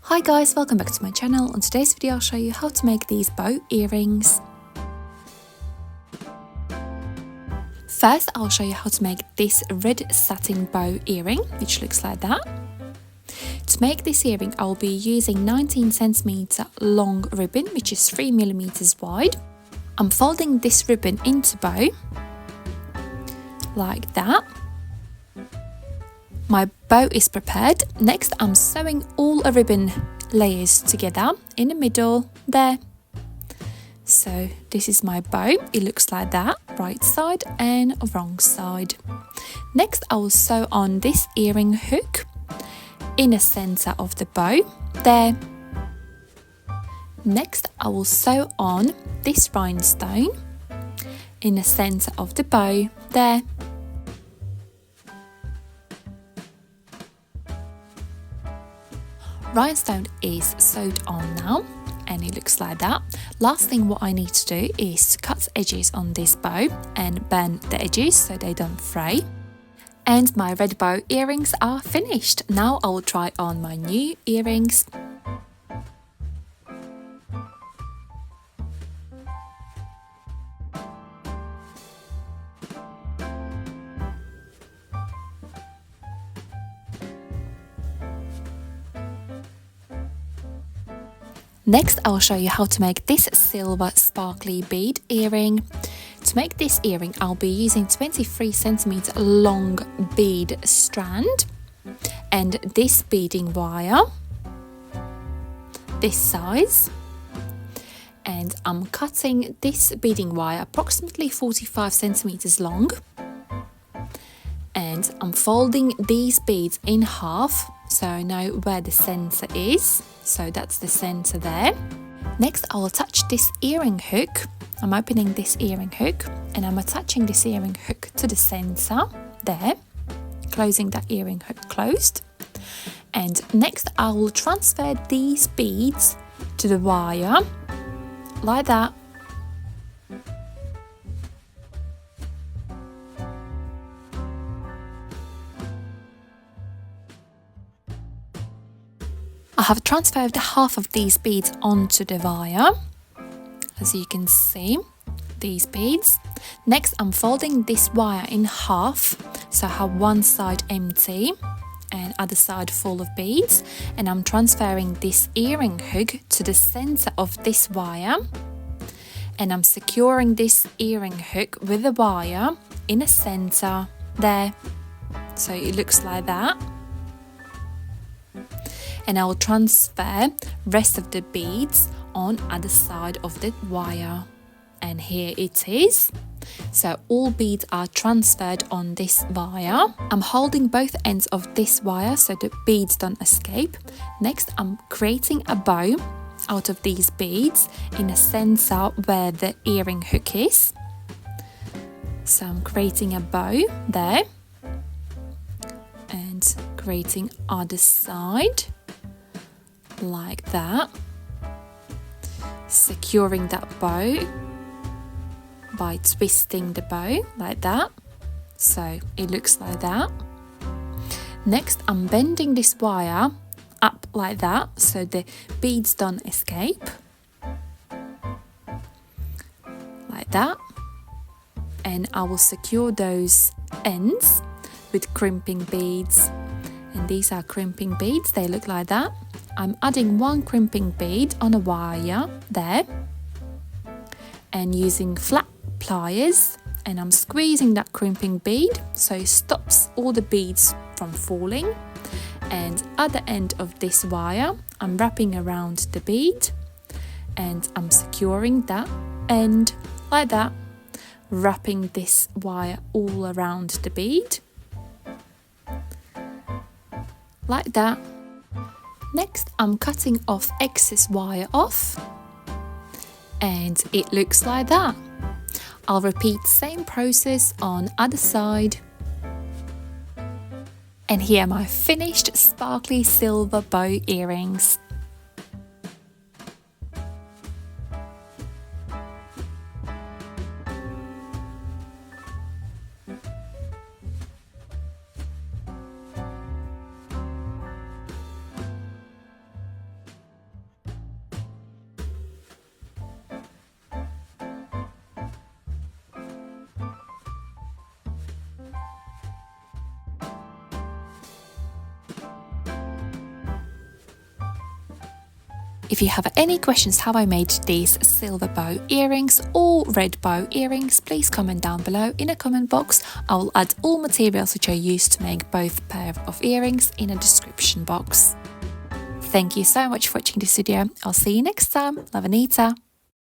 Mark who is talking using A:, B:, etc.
A: Hi guys, welcome back to my channel. On today's video I'll show you how to make these bow earrings. First I'll show you how to make this red satin bow earring, which looks like that. To make this earring I'll be using 19cm long ribbon, which is 3mm wide. I'm folding this ribbon into bow, like that. My bow is prepared. Next I'm sewing all the ribbon layers together in the middle there. So this is my bow. It looks like that, right side and wrong side. Next I will sew on this earring hook in the center of the bow there. Next I will sew on this rhinestone in the center of the bow there. Rhinestone is sewed on now and it looks like that. Last thing what I need to do is to cut edges on this bow and bend the edges so they don't fray. And my red bow earrings are finished. Now I will try on my new earrings. Next I'll show you how to make this silver sparkly bead earring. To make this earring I'll be using 23cm long bead strand and this beading wire, this size, and I'm cutting this beading wire approximately 45cm long, and I'm folding these beads in half so I know where the center is. So that's the center there. Next I'll attach this earring hook. I'm opening this earring hook and I'm attaching this earring hook to the center there, closing that earring hook closed. And next I will transfer these beads to the wire like that. I have transferred half of these beads onto the wire, as you can see, these beads. Next I'm folding this wire in half, so I have one side empty and other side full of beads, and I'm transferring this earring hook to the center of this wire, and I'm securing this earring hook with the wire in the center there, so it looks like that. And I will transfer rest of the beads on other side of the wire, and here it is. So all beads are transferred on this wire. I'm holding both ends of this wire so the beads don't escape. Next I'm creating a bow out of these beads in the center where the earring hook is. So I'm creating a bow there and creating other side like that, securing that bow by twisting the bow like that, so it looks like that. Next I'm bending this wire up like that so the beads don't escape, like that, and I will secure those ends with crimping beads, and these are crimping beads, they look like that. I'm adding one crimping bead on a wire there and using flat pliers, and I'm squeezing that crimping bead so it stops all the beads from falling, and at the end of this wire I'm wrapping around the bead and I'm securing that end like that, wrapping this wire all around the bead like that. Next I'm cutting off excess wire off and it looks like that. I'll repeat same process on other side. And here are my finished sparkly silver bow earrings. If you have any questions how I made these silver bow earrings or red bow earrings, please comment down below in a comment box. I will add all materials which I used to make both pair of earrings in a description box. Thank you so much for watching this video. I'll see you next time. Love, Anita.